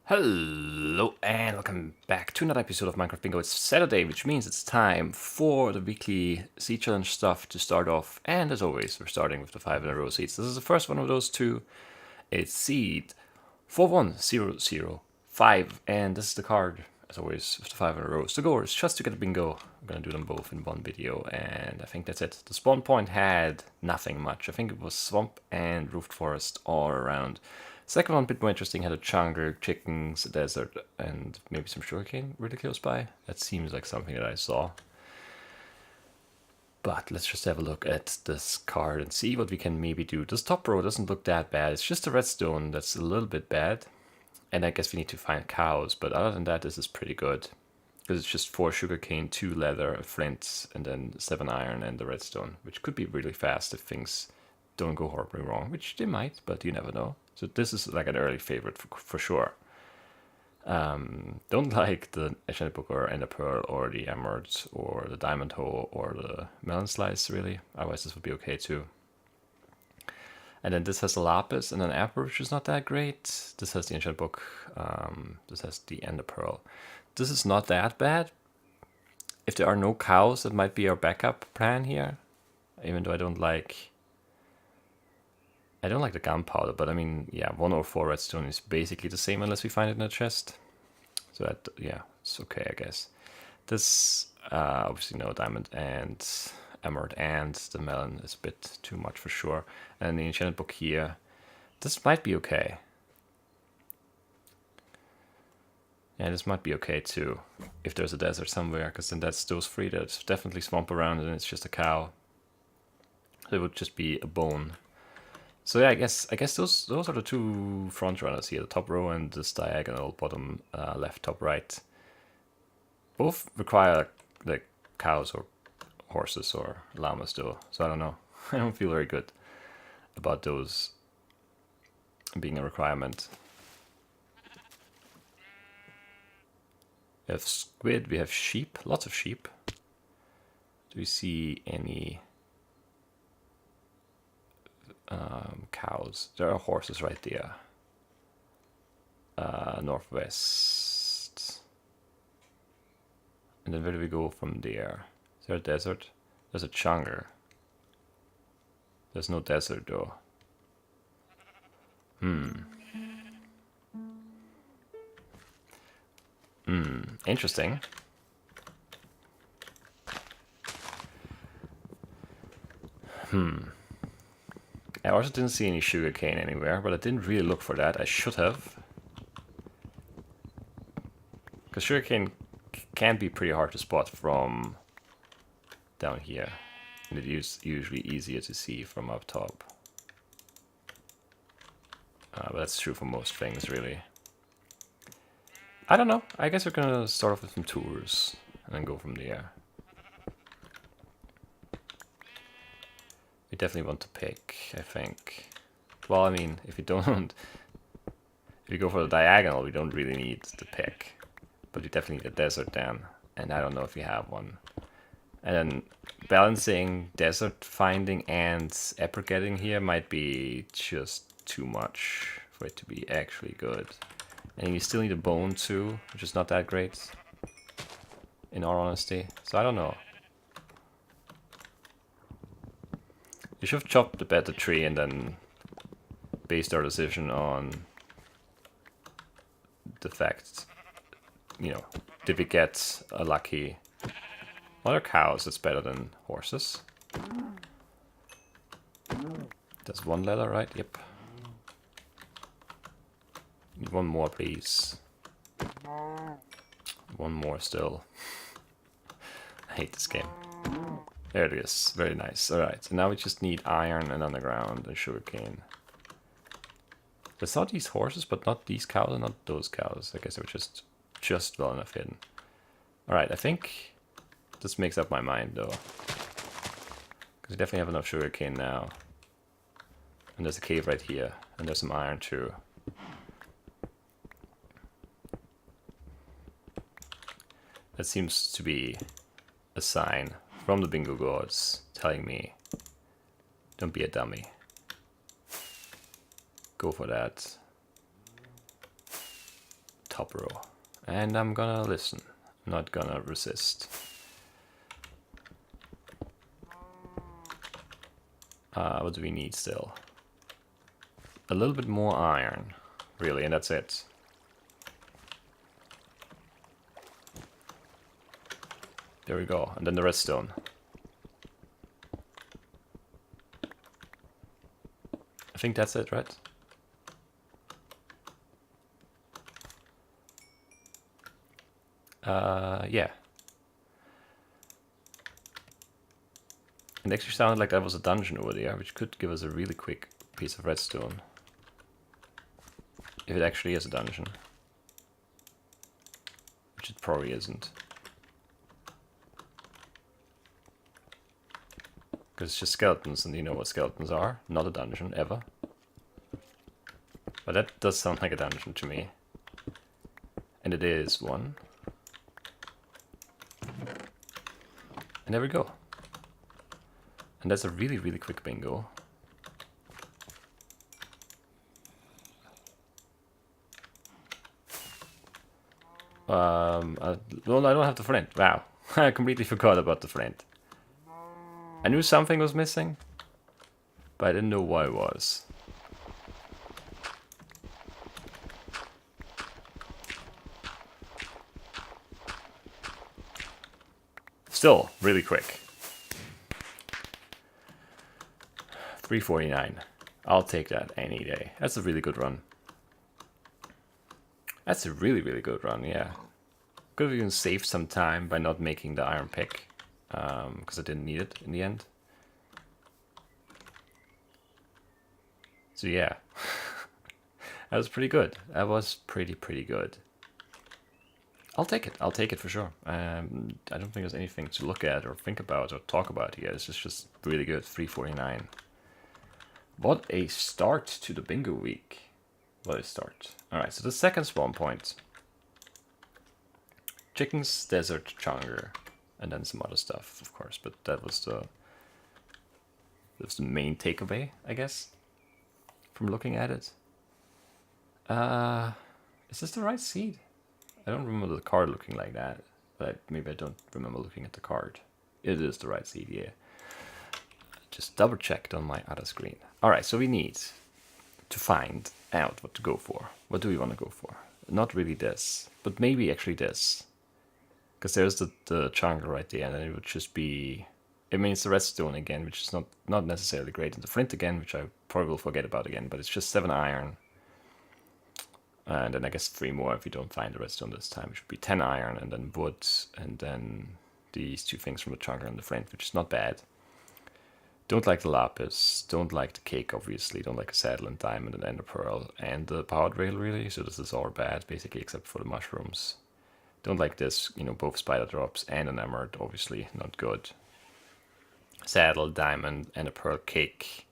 Hello and welcome back to another episode of Minecraft Bingo. It's Saturday, which means it's time for the weekly seed challenge stuff to start off. And as always, we're starting with the 5 in a row seeds. This is the first one of those two. It's seed 41005, and this is the card, as always, with the 5 in a row. So the goal is just to get a bingo. I'm gonna do them both in one video, and I think that's it. The spawn point had nothing much. I think it was swamp and roofed forest all around. Second one, a bit more interesting, had a jungle, chickens, a desert, and maybe some sugarcane really close by. That seems like something that I saw. But let's just have a look at this card and see what we can maybe do. This top row doesn't look that bad. It's just the redstone that's a little bit bad. And I guess we need to find cows, but other than that, this is pretty good. Because it's just 4 sugarcane, 2 leather, a flint, and then 7 iron and the redstone, which could be really fast if things don't go horribly wrong, which they might, but you never know. So this is like an early favorite for sure. Don't like the enchanted book or ender pearl or the emerald or the diamond hoe or the melon slice really. Otherwise this would be okay too. And then this has the lapis and an apple, which is not that great. This has the enchanted book. This has the ender pearl. This is not that bad. If there are no cows, that might be our backup plan here. Even though I don't like the gunpowder, but I mean, yeah, 104 redstone is basically the same unless we find it in a chest. So that, yeah, it's okay, I guess. This, obviously no diamond and emerald and the melon is a bit too much for sure. And the enchanted book here, this might be okay. Yeah, this might be okay too, if there's a desert somewhere, because then that's those 3. There's definitely swamp around and it's just a cow. So it would just be a bone. So yeah, I guess those are the 2 front runners here, the top row and this diagonal bottom left, top right. Both require like cows or horses or llamas though, so I don't know. I don't feel very good about those being a requirement. We have squid, we have sheep, lots of sheep. Do we see any cows? There are horses right there. Northwest. And then where do we go from there? Is there a desert? There's a jungle. There's no desert though. Interesting. I also didn't see any sugarcane anywhere, but I didn't really look for that. I should have. Because sugarcane can be pretty hard to spot from down here. And it is usually easier to see from up top. But that's true for most things, really. I don't know. I guess we're gonna start off with some tours and then go from there. We definitely want to pick, I think. Well, I mean, if you don't, if you go for the diagonal, we don't really need the pick. But you definitely need a desert then, and I don't know if you have one. And then balancing desert finding and apple getting here might be just too much for it to be actually good. And you still need a bone too, which is not that great, in all honesty. So I don't know. We should have chopped the better tree and then based our decision on the fact, you know, did we get a lucky... What are cows? It's better than horses. There's 1 leather, right? Yep. Need 1 more, please. 1 more still. I hate this game. There it is. Very nice. Alright, so now we just need iron and underground and sugarcane. I saw these horses, but not these cows and not those cows. I guess they were just well enough hidden. Alright, I think this makes up my mind though. Because we definitely have enough sugarcane now. And there's a cave right here. And there's some iron too. That seems to be a sign from the bingo gods telling me, don't be a dummy. Go for that. top row. And I'm gonna listen, I'm not gonna resist. What do we need still? A little bit more iron, really, and that's it. There we go, and then the redstone. I think that's it, right? Yeah. It actually sounded like there was a dungeon over there, which could give us a really quick piece of redstone. If it actually is a dungeon. Which it probably isn't. Because it's just skeletons, and you know what skeletons are. Not a dungeon, ever. But that does sound like a dungeon to me. And it is one. And there we go. And that's a really, really quick bingo. Well, I don't have the flint. Wow. I completely forgot about the flint. I knew something was missing, but I didn't know what it was. Still, really quick. 349. I'll take that any day. That's a really good run. That's a really, really good run, yeah. Could have even saved some time by not making the iron pick. Because I didn't need it in the end. So yeah. That was pretty good. That was pretty good. I'll take it. I'll take it for sure. I don't think there's anything to look at or think about or talk about here. It's just really good. 349. What a start to the bingo week. What a start. Alright, so the second spawn point. Chickens, desert, chunger. And then some other stuff, of course. But that was the main takeaway, I guess, from looking at it. Is this the right seed? I don't remember the card looking like that. But maybe I don't remember looking at the card. It is the right seed, yeah. Just double checked on my other screen. Alright, so we need to find out what to go for. What do we want to go for? Not really this, but maybe actually this. Because there's the chunger right there, and then it would just be... I mean, it's the redstone again, which is not necessarily great. And the flint again, which I probably will forget about again, but it's just 7 iron. And then I guess 3 more if you don't find the redstone this time, which would be 10 iron, and then wood, and then these 2 things from the chunger and the flint, which is not bad. Don't like the lapis, don't like the cake, obviously, don't like a saddle and diamond and ender pearl, and the powered rail, really, so this is all bad, basically, except for the mushrooms. Don't like this, you know, both spider drops and an emerald, obviously, not good. Saddle, diamond, and a pearl cake.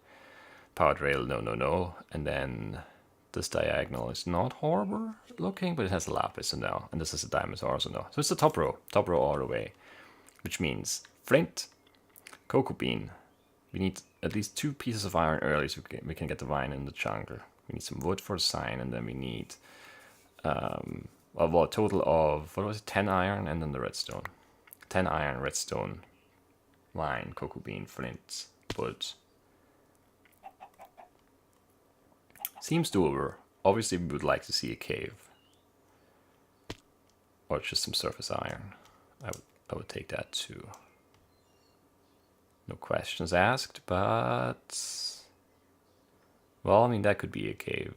Powered rail, no. And then this diagonal is not horrible looking, but it has a lapis in now. And this is a diamond also no. So it's the top row all the way. Which means flint, cocoa bean. We need at least 2 pieces of iron early so we can get the vine in the chunger. We need some wood for the sign, and then we need... well, a total of, 10 iron and then the redstone. 10 iron, redstone, wine, cocoa bean, flint, wood. Seems doable. Obviously, we would like to see a cave. Or just some surface iron. I would take that too. No questions asked, but... Well, I mean, that could be a cave.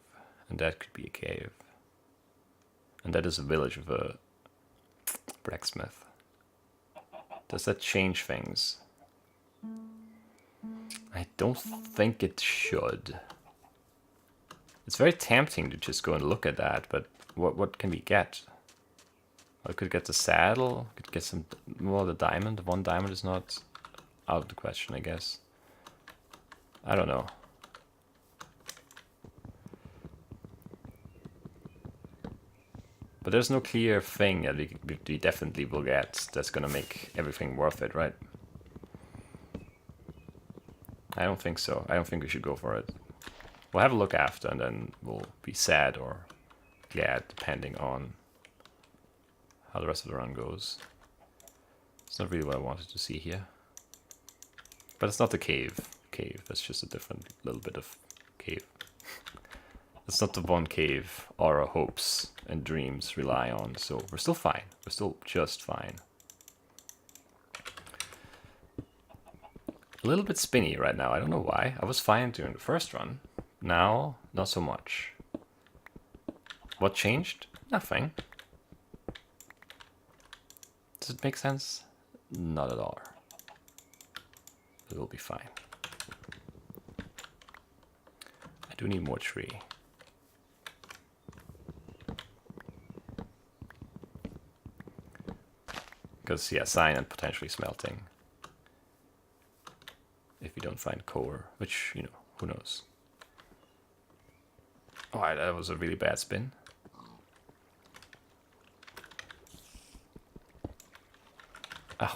And that could be a cave. And that is a village of a blacksmith. Does that change things? I don't think it should. It's very tempting to just go and look at that, but what can we get? I could get the saddle, could get some more the diamond. 1 diamond is not out of the question, I guess. I don't know. But there's no clear thing that we definitely will get that's gonna make everything worth it, right? I don't think so. I don't think we should go for it. We'll have a look after, and then we'll be sad or glad, depending on how the rest of the run goes. It's not really what I wanted to see here. But it's not the cave. That's just a different little bit of cave. It's not the one cave our hopes and dreams rely on, so we're still fine. We're still just fine. A little bit spinny right now, I don't know why. I was fine during the first run. Now, not so much. What changed? Nothing. Does it make sense? Not at all. It will be fine. I do need more tree. Because, yeah, cyan and potentially smelting. If we don't find core, which, you know, who knows. Alright, that was a really bad spin.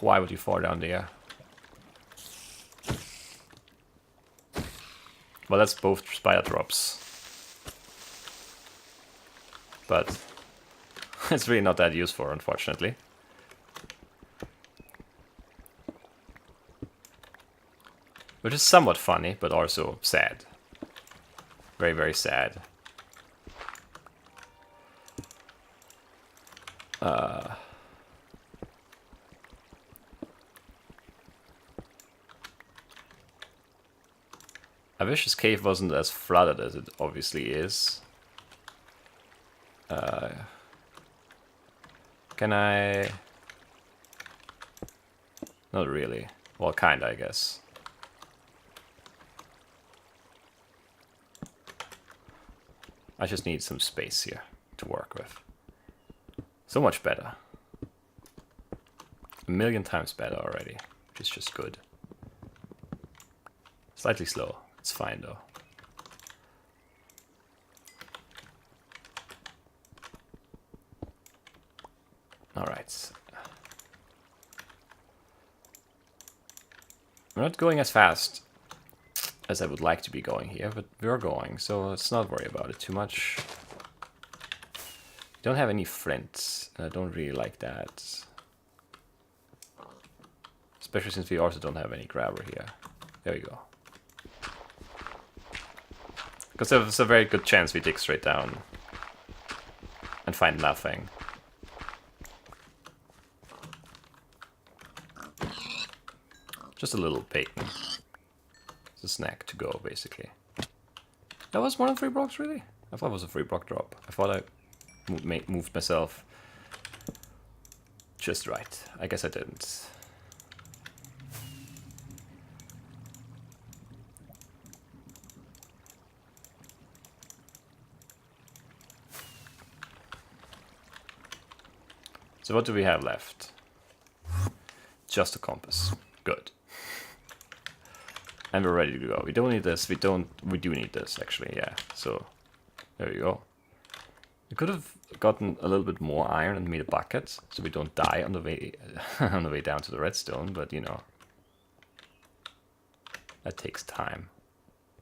Why would you fall down there? Well, that's both spider drops. But it's really not that useful, unfortunately. Which is somewhat funny, but also sad. Very, very sad. I wish this cave wasn't as flooded as it obviously is. Can I... Not really. Well, kinda, I guess. I just need some space here to work with. So much better. A million times better already, which is just good. Slightly slow. It's fine though. Alright. We're not going as fast as I would like to be going here, but we're going, so let's not worry about it too much. Don't have any flints, and I don't really like that. Especially since we also don't have any grabber here. There we go. Because there's a very good chance we dig straight down and find nothing. Just a little bacon. It's a snack to go, basically. That was more than 3 blocks, really? I thought it was a 3 block drop. I thought I moved myself just right. I guess I didn't. So what do we have left? Just a compass. Good. And we're ready to go. We don't need this. We do need this, actually, yeah. So, there you go. We could have gotten a little bit more iron and made a bucket, so we don't die on the way on the way down to the redstone, but you know. That takes time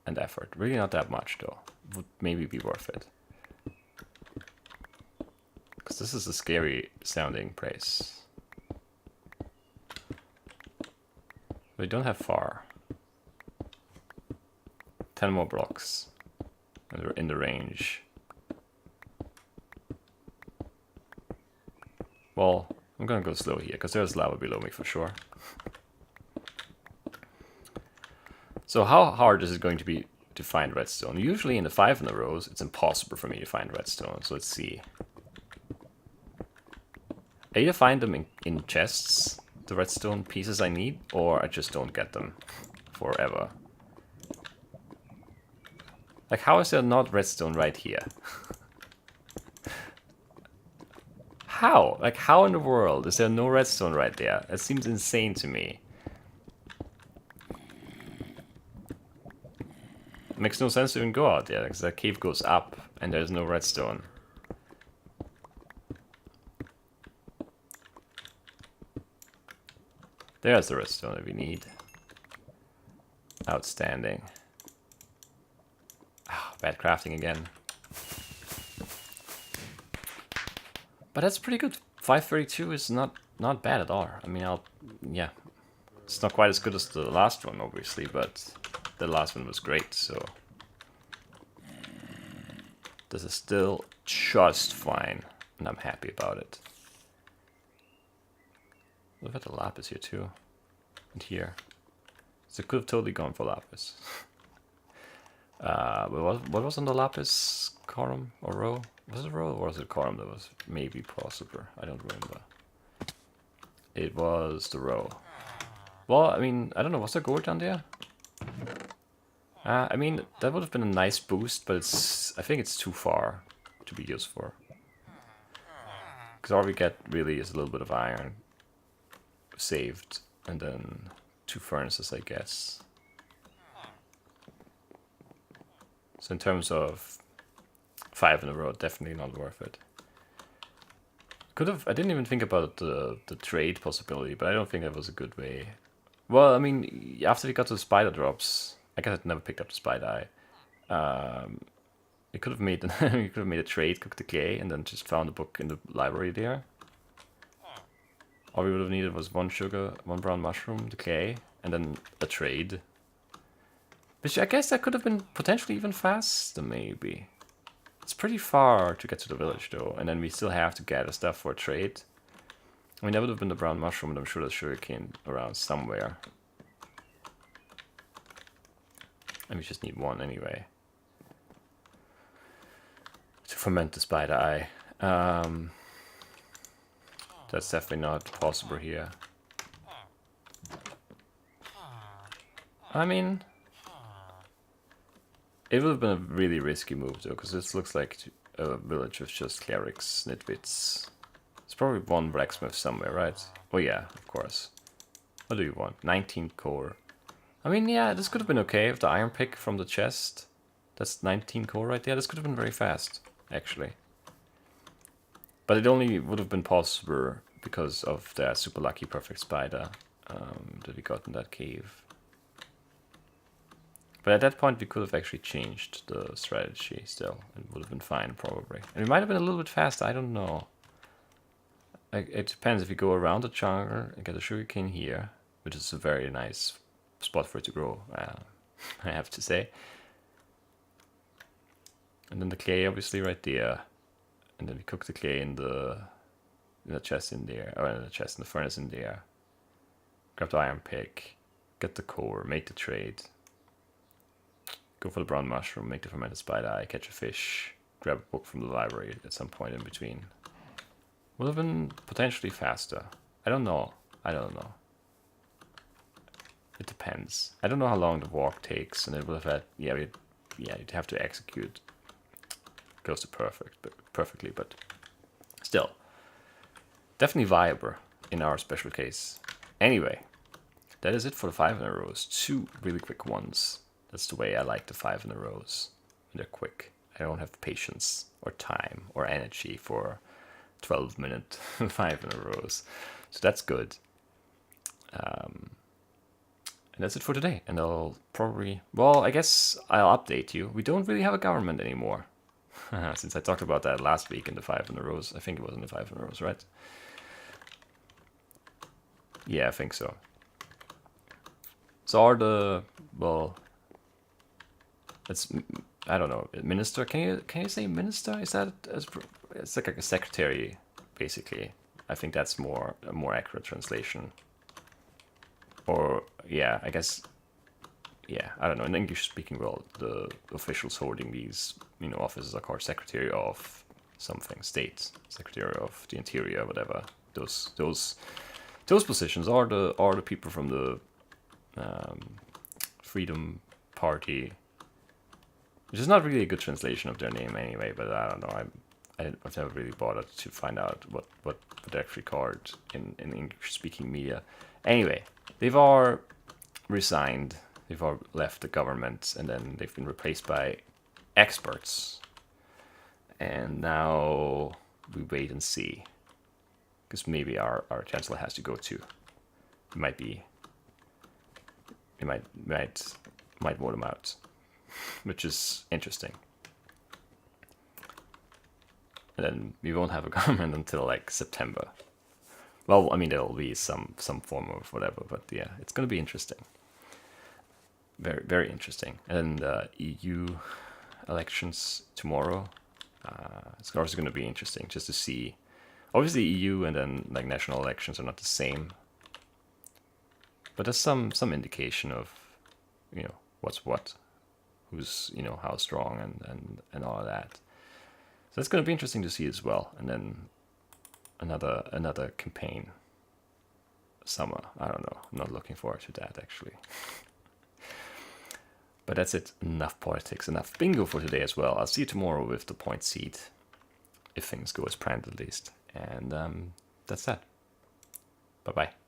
and effort. Really not that much, though. Would maybe be worth it. Because this is a scary sounding place. We don't have far. 10 more blocks. And we're in the range. Well, I'm gonna go slow here, because there's lava below me for sure. So how hard is it going to be to find redstone? Usually in the 5 in a rows, it's impossible for me to find redstone. So let's see. I either find them in chests, the redstone pieces I need, or I just don't get them forever. Like, how is there not redstone right here? How? Like, how in the world is there no redstone right there? It seems insane to me. It makes no sense to even go out there, because the cave goes up and there's no redstone. There's the redstone that we need. Outstanding. Ah, bad crafting again. But that's pretty good 532 is not bad at all. I mean, yeah, it's not quite as good as the last one, obviously, but the last one was great, so this is still just fine, and I'm happy about it. Look at the lapis here too, and here. So it could have totally gone for lapis. But what was on the lapis column or row? Was it a row or was it a column that was maybe possible? I don't remember. It was the row. Well, I mean, I don't know, was there gold down there? I mean, that would have been a nice boost, but I think it's too far to be used for. Because all we get really is a little bit of iron saved, and then 2 furnaces, I guess. So in terms of 5 in a row, definitely not worth it. I didn't even think about the trade possibility, but I don't think that was a good way. Well, I mean, after we got to the spider drops, I guess I'd never picked up the spider eye. You could have made a trade, cooked the clay, and then just found a book in the library there. All we would have needed was 1 sugar, 1 brown mushroom, the clay, and then a trade. Which I guess that could have been potentially even faster, maybe. It's pretty far to get to the village, though, and then we still have to gather stuff for a trade. I mean, that would have been the brown mushroom, and I'm sure there's sugarcane around somewhere. And we just need 1 anyway. To ferment the spider eye. That's definitely not possible here. I mean, it would have been a really risky move though, because this looks like a village with just clerics, nitwits. There's probably 1 blacksmith somewhere, right? Oh yeah, of course. What do you want? 19 core. I mean, yeah, this could have been okay with the iron pick from the chest. That's 19 core right there. This could have been very fast, actually. But it only would have been possible because of the super lucky perfect spider that we got in that cave. But at that point we could have actually changed the strategy still. It would have been fine probably. And it might have been a little bit faster, I don't know. It depends if you go around the jungle and get a sugarcane here, which is a very nice spot for it to grow, I have to say. And then the clay obviously right there. And then we cook the clay in the chest in there, or in the furnace in there. Grab the iron pick, get the core, make the trade. Go for the brown mushroom, make the fermented spider eye, catch a fish, grab a book from the library at some point in between. Would have been potentially faster. I don't know. It depends. I don't know how long the walk takes, and it would have had, you'd have to execute close to perfectly, but still, definitely viable in our special case. Anyway, that is it for the 5 in a rows. 2 really quick ones. That's the way I like the 5 in a rows. They're quick. I don't have patience or time or energy for 12-minute 5 in a rows. So that's good. And that's it for today. And I'll probably, well, I guess I'll update you. We don't really have a government anymore. Since I talked about that last week in the 5 in a rows. I think it was in the 5 in a rows, right? Yeah, I think so. So are the, well, it's, I don't know, minister. Can you say minister? Is that it's like a secretary, basically. I think that's a more accurate translation. Or yeah, I guess. Yeah, I don't know. In the English-speaking world, the officials holding these, offices are called Secretary of something, State, Secretary of the Interior, whatever. Those positions are the people from the Freedom Party, which is not really a good translation of their name anyway. But I don't know. I've never really bothered to find out what they're actually called in English-speaking media. Anyway, they've all resigned. They've all left the government, and then they've been replaced by experts. And now we wait and see, because maybe our chancellor has to go too. It might vote him out, which is interesting. and then we won't have a government until like September. Well, I mean, there'll be some form of whatever, but yeah, it's going to be interesting. Very, very interesting. And EU elections tomorrow. It's also going to be interesting just to see. Obviously, EU and then like national elections are not the same, but there's some indication of, what's what, who's how strong and all of that. So it's going to be interesting to see as well. And then another campaign summer. I don't know. I'm not looking forward to that actually. But that's it. Enough politics, enough bingo for today as well. I'll see you tomorrow with the point seed, if things go as planned at least. And that's that. Bye bye.